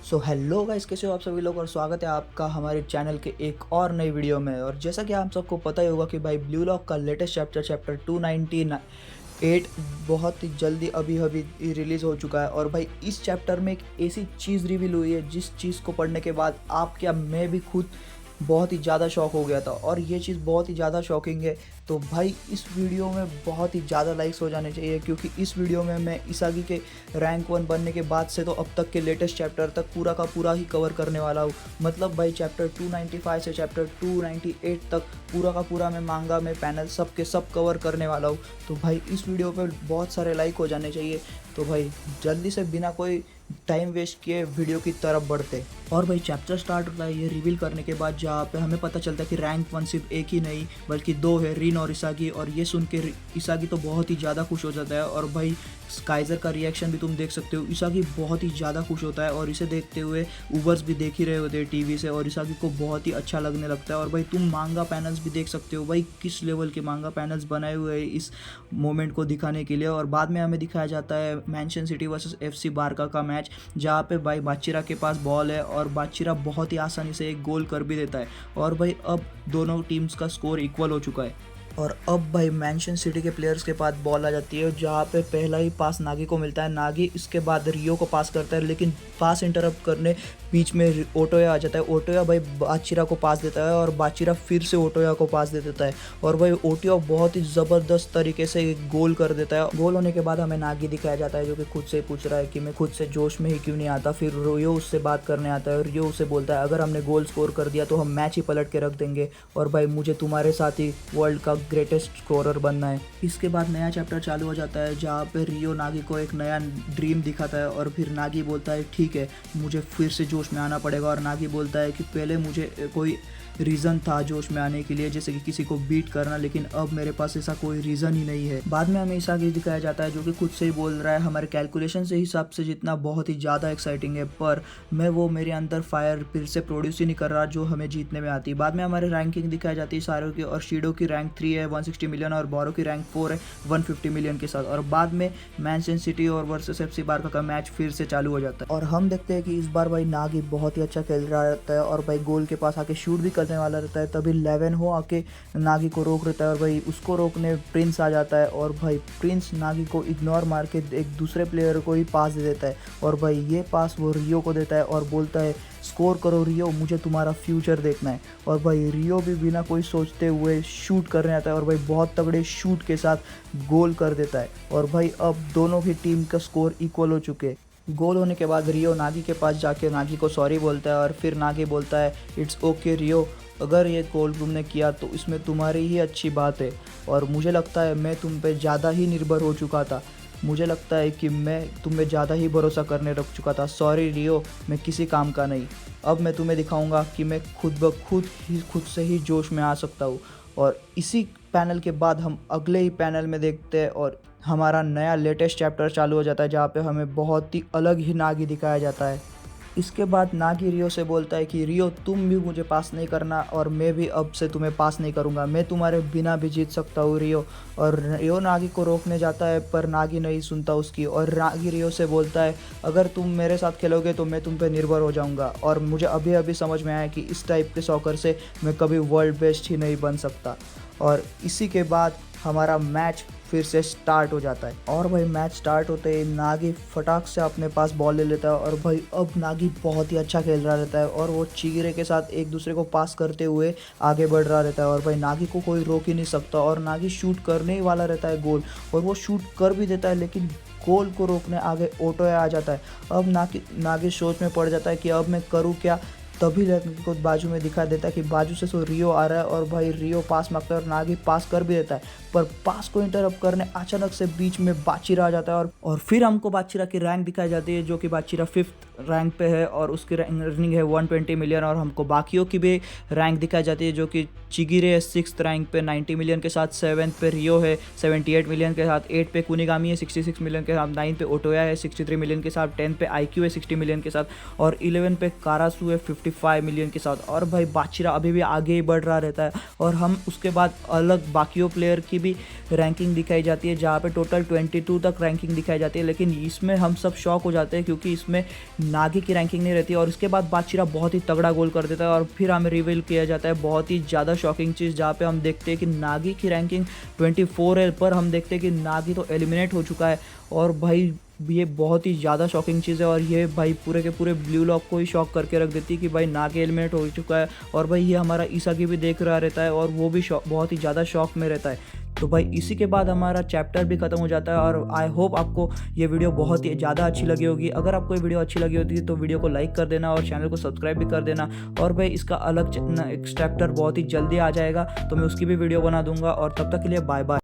So hello guys, कैसे हो आप सभी लोग और स्वागत है आपका हमारे चैनल के एक और नई वीडियो में। और जैसा कि आप सबको पता ही होगा कि भाई ब्लू लॉक का लेटेस्ट चैप्टर 298 बहुत ही जल्दी अभी अभी रिलीज़ हो चुका है। और भाई इस चैप्टर में एक ऐसी चीज़ रिवील हुई है जिस चीज़ को पढ़ने के बाद आप क्या मैं भी खुद बहुत ही ज़्यादा शॉक हो गया था। और ये चीज़ बहुत ही ज़्यादा शॉकिंग है। तो भाई इस वीडियो में बहुत ही ज़्यादा लाइक्स हो जाने चाहिए, क्योंकि इस वीडियो में मैं इसागी के रैंक 1 बनने के बाद से तो अब तक के लेटेस्ट चैप्टर तक पूरा का पूरा ही कवर करने वाला हूँ। मतलब भाई चैप्टर 295 से चैप्टर 298 तक पूरा का पूरा मैं मांगा में पैनल सब के सब कवर करने वाला हूँ। तो भाई इस वीडियो पर बहुत सारे लाइक हो जाने चाहिए। तो भाई जल्दी से बिना कोई टाइम वेस्ट किए वीडियो की तरफ बढ़ते। और भाई चैप्टर स्टार्ट होता है ये रिवील करने के बाद, जहाँ पे हमें पता चलता है कि रैंक 1 सिर्फ एक ही नहीं बल्कि 2 है, रिन और इसागी। और ये सुन के इसागी तो बहुत ही ज़्यादा खुश हो जाता है। और भाई काइजर का रिएक्शन भी तुम देख सकते हो, इसागी बहुत ही ज़्यादा खुश होता है। और इसे देखते हुए ऊबर्स भी देख ही रहे होते हैं टीवी से, और इसागी को बहुत ही अच्छा लगने लगता है। और भाई तुम मांगा पैनल्स भी देख सकते हो, भाई किस लेवल के मांगा पैनल्स बनाए हुए हैं इस मोमेंट को दिखाने के लिए। और बाद में हमें दिखाया जाता है मैनचेस्टर सिटी वर्सेस FC बारका का मैच, जहाँ पे भाई बाचिरा के पास बॉल है और बाचिरा बहुत ही आसानी से एक गोल कर भी देता है। और भाई अब दोनों टीम्स का स्कोर इक्वल हो चुका है। और अब भाई मैनचेस्टर सिटी के प्लेयर्स के पास बॉल आ जाती है, जहाँ पे पहला ही पास नागी को मिलता है। नागी इसके बाद रियो को पास करता है, लेकिन पास इंटरप्ट करने बीच में ओटोया आ जाता है। ओटोया भाई बाचिरा को पास देता है और बाचिरा फिर से ओटोया को पास दे देता है। और भाई ओटोया बहुत ही ज़बरदस्त तरीके से गोल कर देता है। गोल होने के बाद हमें नागी दिखाया जाता है, जो कि खुद से पूछ रहा है कि मैं खुद से जोश में ही क्यों नहीं आता। फिर रियो उससे बात करने आता है और रियो उसे बोलता है अगर हमने गोल स्कोर कर दिया तो हम मैच ही पलट के रख देंगे, और भाई मुझे तुम्हारे साथ ही वर्ल्ड का ग्रेटेस्ट स्कोरर बनना है। इसके बाद नया चैप्टर चालू हो जाता है, जहाँ पे रियो नागी को एक नया ड्रीम दिखाता है। और फिर नागी बोलता है ठीक है, मुझे फिर से जोश में आना पड़ेगा। और नागी बोलता है कि पहले मुझे कोई रीज़न था जोश में आने के लिए, जैसे कि किसी को बीट करना, लेकिन अब मेरे पास ऐसा कोई रीज़न ही नहीं है। बाद में हमें इसागी दिखाया जाता है, जो कि खुद से ही बोल रहा है हमारे कैलकुलेशन से हिसाब से जितना बहुत ही ज़्यादा एक्साइटिंग है, पर मैं वो मेरे अंदर फायर फिर से प्रोड्यूस ही नहीं कर रहा जो हमें जीतने में आती है। बाद में हमारे रैंकिंग दिखाई जाती है सारों की, और शीडो की रैंक 3 है 160 मिलियन, और बोरो की रैंक 4 है 150 मिलियन के साथ। और बाद में मैनचेस्टर सिटी और वर्सेस FC बारका का मैच फिर से चालू हो जाता है। और हम देखते हैं कि इस बार भाई नागी बहुत ही अच्छा खेल रहा रहता है, और भाई गोल के पास आके शूट भी करने वाला रहता है। तभी 11 हो आके नागी को रोक रहता है, और भाई उसको रोकने प्रिंस आ जाता है। और भाई प्रिंस नागी को इग्नोर मार के एक दूसरे प्लेयर को ही पास दे देता है। और भाई ये पास वो रियो को देता है और बोलता है स्कोर करो रियो, मुझे तुम्हारा फ्यूचर देखना है। और भाई रियो भी बिना कोई सोचते हुए शूट करने आता है, और भाई बहुत तगड़े शूट के साथ गोल कर देता है। और भाई अब दोनों की टीम का स्कोर इक्वल हो चुके हैं। गोल होने के बाद रियो नागी के पास जाके नागी को सॉरी बोलता है, और फिर नागी बोलता है इट्स ओके रियो, अगर ये गोल तुमने किया तो इसमें तुम्हारी ही अच्छी बात है। और मुझे लगता है मैं तुम पे ज़्यादा ही निर्भर हो चुका था, मुझे लगता है कि मैं तुम पे ज़्यादा ही भरोसा करने रख चुका था। सॉरी रियो, मैं किसी काम का नहीं। अब मैं तुम्हें दिखाऊंगा कि मैं खुद से ही जोश में आ सकता हूँ। और इसी पैनल के बाद हम अगले ही पैनल में देखते हैं, और हमारा नया लेटेस्ट चैप्टर चालू हो जाता है, जहाँ पे हमें बहुत ही अलग ही नागी दिखाया जाता है। इसके बाद नागी रियो से बोलता है कि रियो तुम भी मुझे पास नहीं करना, और मैं भी अब से तुम्हें पास नहीं करूँगा, मैं तुम्हारे बिना भी जीत सकता हूँ रियो। और रियो नागी को रोकने जाता है, पर नागी नहीं सुनता उसकी। और नागी रियो से बोलता है अगर तुम मेरे साथ खेलोगे तो मैं तुम पे निर्भर हो जाऊँगा, और मुझे अभी अभी समझ में आया कि इस टाइप के सॉकर से मैं कभी वर्ल्ड बेस्ट ही नहीं बन सकता। और इसी के बाद हमारा मैच फिर से स्टार्ट हो जाता है। और भाई मैच स्टार्ट होते ही नागी फटाक से अपने पास बॉल ले लेता है, और भाई अब नागी बहुत ही अच्छा खेल रहा रहता है, और वो चिगिरे के साथ एक दूसरे को पास करते हुए आगे बढ़ रहा रहता है। और भाई नागी को कोई रोक ही नहीं सकता, और नागी शूट करने ही वाला रहता है गोल, और वो शूट कर भी देता है, लेकिन गोल को रोकने आगे ओटोया आ जाता है। अब नागी सोच में पड़ जाता है कि अब मैं करूँ क्या। तभी नागी को बाजू में दिखा देता है कि बाजू से सो रियो आ रहा है, और भाई रियो पास मांगता है और नागी पास कर भी देता है, पर पास को इंटरप्ट करने अचानक से बीच में बाचिरा आ जाता है। और फिर हमको बाचिरा की रैंक दिखाई जाती है, जो कि बाचिरा 5th रैंक पे है, और उसकी रनिंग है 120 मिलियन। और हमको बाकियों की भी रैंक दिखाई जाती है, जो कि चिगिरे है 6th रैंक पे 90 मिलियन के साथ, 7th पे रियो है 78 मिलियन के साथ, 8 पे कुनिगामी है 66 मिलियन के साथ, 9 पे ओटोया है 63 मिलियन के साथ, 10 पे IQ है 60 मिलियन के साथ, और 11 पे कारासू है 55 मिलियन के साथ। और भाई बाचिरा अभी भी आगे ही बढ़ रहा रहता है। और हम उसके बाद अलग बाकियों प्लेयर की भी रैंकिंग दिखाई जाती है, जहाँ पे टोटल 22 तक रैंकिंग दिखाई जाती है। लेकिन इसमें हम सब शॉक हो जाते हैं क्योंकि इसमें नागी की रैंकिंग नहीं रहती। और इसके बाद बाचिरा बहुत ही तगड़ा गोल कर देता है और फिर हमें रिवील किया जाता है बहुत ही ज़्यादा शॉकिंग चीज़, जहाँ पे हम देखते हैं कि नागी की रैंकिंग 24 है, पर हम देखते हैं कि नागी तो एलिमिनेट हो चुका है। और भाई ये बहुत ही ज़्यादा शॉकिंग चीज़ है और ये भाई पूरे के पूरे ब्लू लॉक को ही शॉक करके रख देती है कि भाई नागी एलिमिनेट हो चुका है। और भाई ये हमारा ईसागी भी देख रहा रहता है और वो भी बहुत ही ज़्यादा शॉक में रहता है। तो भाई इसी के बाद हमारा चैप्टर भी खत्म हो जाता है। और आई होप आपको ये वीडियो बहुत ही ज़्यादा अच्छी लगी होगी। अगर आपको ये वीडियो अच्छी लगी होती तो वीडियो को लाइक कर देना और चैनल को सब्सक्राइब भी कर देना। और भाई इसका अलग एक चैप्टर बहुत ही जल्दी आ जाएगा, तो मैं उसकी भी वीडियो बना दूंगा। और तब तक के लिए बाय बाय।